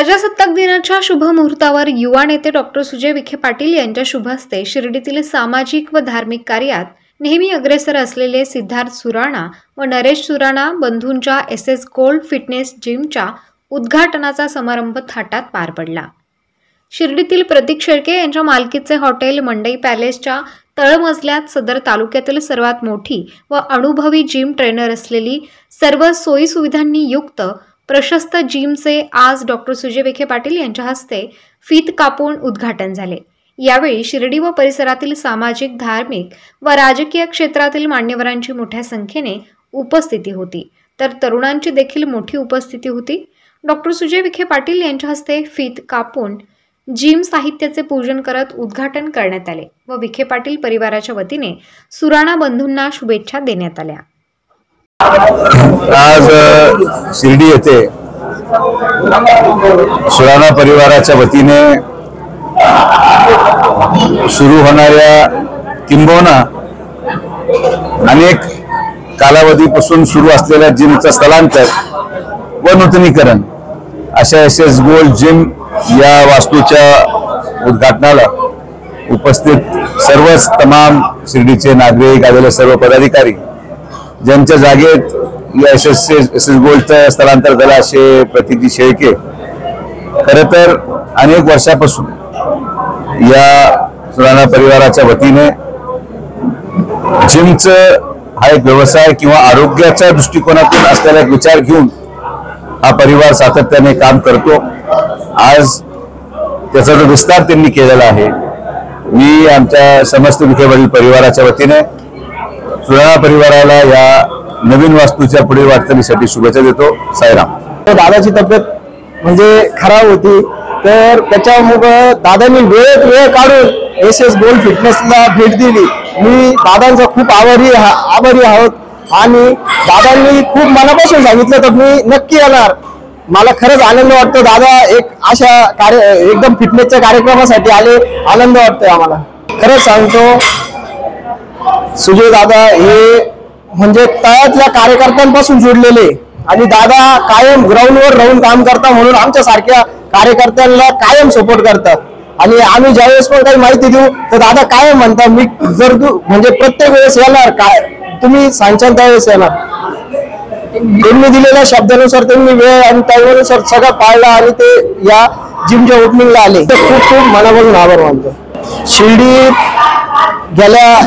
प्रजासत्ताक दिनाच्या शुभ मुहूर्तावर युवा नेते डॉक्टर सुजय विखे पाटील यांच्या शुभ हस्ते शिर्डीतील सामाजिक व धार्मिक कार्यात नेहमी अग्रेसर असलेले सिद्धार्थ सुराणा व नरेश सुराणा बंधूंच्या SS गोल्ड फिटनेस जिमच्या उद्घाटनाचा समारंभ थाटात पार पडला। शिर्डीतील प्रतीक शेळके यांच्या मालकीचे हॉटेल मंडई पॅलेसच्या तळमजल्यात सदर तालुक्यातील सर्वात मोठी व अनुभवी जिम ट्रेनर असलेली सर्व सोयी सुविधांनी युक्त प्रशस्त जिमचे आज डॉक्टर सुजय विखे पाटील यांच्या हस्ते फीत कापून उद्घाटन झाले। यावेळी शिर्डी व परिसरातील सामाजिक, धार्मिक व राजकीय क्षेत्रातील मान्यवरांची मोठ्या संख्येने उपस्थिती होती, तर तरुणांची देखील मोठी उपस्थिती होती। डॉक्टर सुजय विखे पाटील यांच्या हस्ते फीत कापून जिम साहित्याचे पूजन करत उद्घाटन करण्यात आले व विखे पाटील परिवाराच्या वतीने सुराणा बंधूंना शुभेच्छा देण्यात आल्या। आज शिर्डी येथे सुराणा परिवाराच्या वतीने सुरू होणाऱ्या किंबहुना अनेक कालावधीपासून सुरू असलेल्या जिमचं स्थलांतर व नूतनीकरण अशा SS गोल्ड जिम या वास्तूच्या उद्घाटनाला उपस्थित सर्वच तमाम शिर्डीचे नागरिक आलेले सर्व पदाधिकारी ज्यांच्या जागेत या SS गोल्डचं स्थलांतर झालं असे प्रतीक शेळके खरं तर अनेक वर्षापासून या सुराणा परिवाराच्या वतीने जिमचं हा एक व्यवसाय किंवा आरोग्याच्या दृष्टिकोनातून असलेला एक विचार घेऊन हा परिवार सातत्याने काम करतो। आज त्याचा जो विस्तार त्यांनी केलेला आहे, मी आमच्या समस्त विखे पाटील परिवाराच्या वतीने सुराणा परिवाराला या नवीन वास्तूच्या पुढील वाटचालीसाठी शुभेच्छा देतो। साईराम। दादाची तब्येत म्हणजे खराब होती, तर त्याच्यामुळे दादांनी वेळ काढून SS गोल्ड फिटनेसला भेट दिली। मी दादांचा खूप आभारी आहोत आणि दादांनी खूप मनापासून सांगितलं तर मी नक्की येणार। मला खरंच आनंद वाटतो, दादा एक अशा एकदम फिटनेसच्या कार्यक्रमासाठी आले, आनंद वाटतोय आम्हाला। खरंच सांगतो, सुजय दादा हे म्हणजे तळातल्या कार्यकर्त्यांपासून जोडलेले आणि दादा कायम ग्राउंडवर राहून काम करतात, म्हणून आमच्या सारख्या कार्यकर्त्यांना कायम सपोर्ट करतात। आणि आम्ही ज्यावेळेस पण काही माहिती देऊ तर दादा कायम म्हणतात, मी जर म्हणजे प्रत्येक वेळेस येणार, काय तुम्ही सांगशाल त्यावेळेस येणार। त्यांनी दिलेल्या शब्दानुसार त्यांनी वेळ आणि टाईमनुसार सगळं पाळलं आणि ते या जिमच्या ओपनिंगला आले, तर खूप खूप मनापासून आभार मानतो। शिर्डीत गेल्या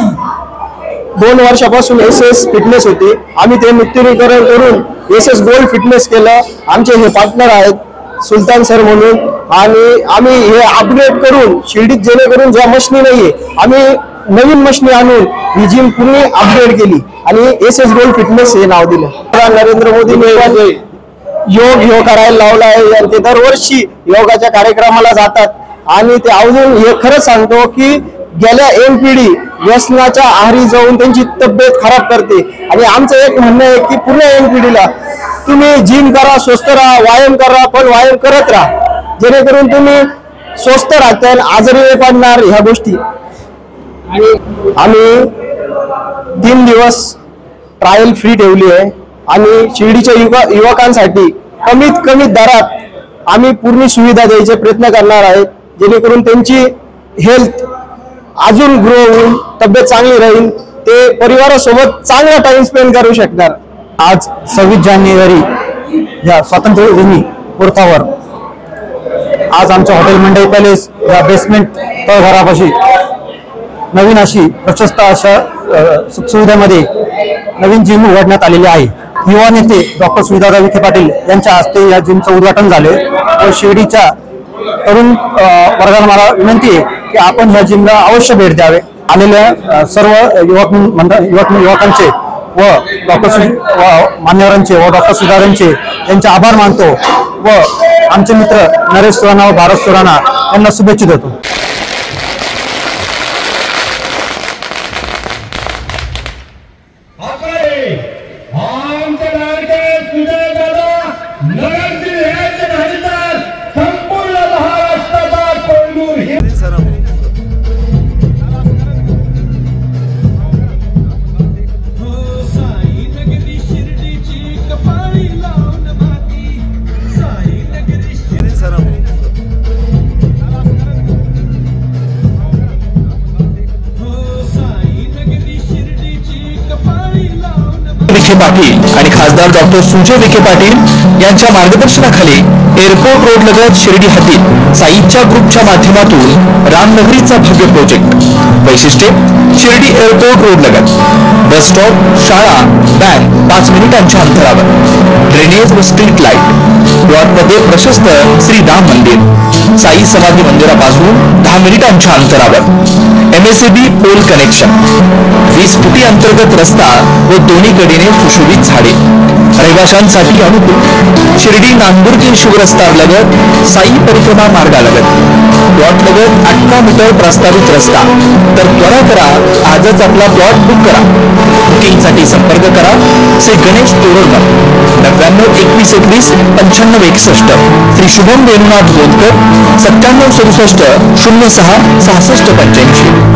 2 वर्षापासून SS फिटनेस होती, आम्ही ते नूतनीकरण करून SS गोल्ड फिटनेस केलं। आमचे हे पार्टनर आहेत सुलतान सर म्हणून, आणि आम्ही हे अपग्रेड करून शिर्डीत जेणेकरून ज्या मशनी नाहीये आम्ही नवीन मशनी आणून ही जिम पूर्ण अपग्रेड केली आणि SS गोल्ड फिटनेस हे नाव दिलं। नरेंद्र मोदींनी योग करायला लावला आहे आणि ते दरवर्षी योगाच्या कार्यक्रमाला जातात आणि ते अजून हे खरंच सांगतो की गेल्या एक पिढी व्यसनाच्या आहारी जाऊन त्यांची तब्येत खराब करते आणि आमचं एक म्हणणं आहे की पूर्ण एक पिढीला तुम्ही जिम करा, स्वस्थ राहा, व्यायाम करा, पण व्यायाम करत राहा, जेणेकरून तुम्ही स्वस्थ राहताल, आजारी नाही पडणार ह्या गोष्टी। आम्ही 3 दिवस ट्रायल फ्री ठेवली आहे आणि शिर्डीच्या युवकांसाठी कमीत कमी दरात आम्ही पूर्ण सुविधा द्यायचे प्रयत्न करणार आहेत, जेणेकरून त्यांची हेल्थ अजून ग्रो होऊन तब्येत चांगली राहील, ते परिवारासोबत चांगला टाइम स्पेंड करू शकणार। आज 26 जानेवारी या स्वातंत्र्य दिनी पुरतावर आज आमच्या हॉटेल मंडई पॅलेस या बेसमेंट तळघरापाशी नवीन अशी प्रशस्त अशा सुखसुविधामध्ये नवीन जिम उघडण्यात आलेली आहे। युवा नेते डॉक्टर सुजय विखे पाटील यांच्या हस्ते या जिमचं उद्घाटन झाले व शिर्डीच्या तरुण वर्गाला मला विनंती आहे की आपण ह्या जिमला अवश्य भेट द्यावे। आलेल्या सर्व युवकांचे व डॉक्टर मान्यवरांचे व डॉक्टर सुधारांचे यांचे आभार मानतो व आमचे मित्र नरेश सुराणा व भारत सुराणा यांना शुभेच्छा देतो। Salam. विखे पाटील आणि खासदार डॉक्टर सुजय विखे पाटील यांच्या मार्गदर्शनाखाली एअरपोर्ट रोड लगत शिर्डी हद्दीत साईच्या ग्रुपच्या माध्यमातून रामनगरीचा भव्य प्रोजेक्ट. वैशिष्ट्ये: शिर्डी एअरपोर्ट रोड लगत बस स्टॉप, शाळा, बँक 5 मिनिटांच्या अंतरावर, ड्रेनेज व स्ट्रीट लाईट, प्लॉटमध्ये प्रशस्त श्री राम मंदिर, साई समाधी मंदिरापासून 10 मिनिटांच्या अंतरावर, MSAB पोल कनेक्शन, 20 फुटी अंतर्गत रस्ता व दोन्ही कडेने सुशोभित झाडे, रहिवाशांसाठी अनुकूल. शिर्डी नांदुर्गी शिवरस्ता लगत साई परिक्रमा मार्गालगत प्लॉट लगत 18 मीटर प्रस्तावित रस्ता. तर त्वरा करा, आजच आपला प्लॉट बुक करा. बुकिंगसाठी संपर्क करा श्री गणेश तोरडमल 99 21 21 95 61, श्री शुभम वेणुनाथ गोंदकर 97 67 06 66 85.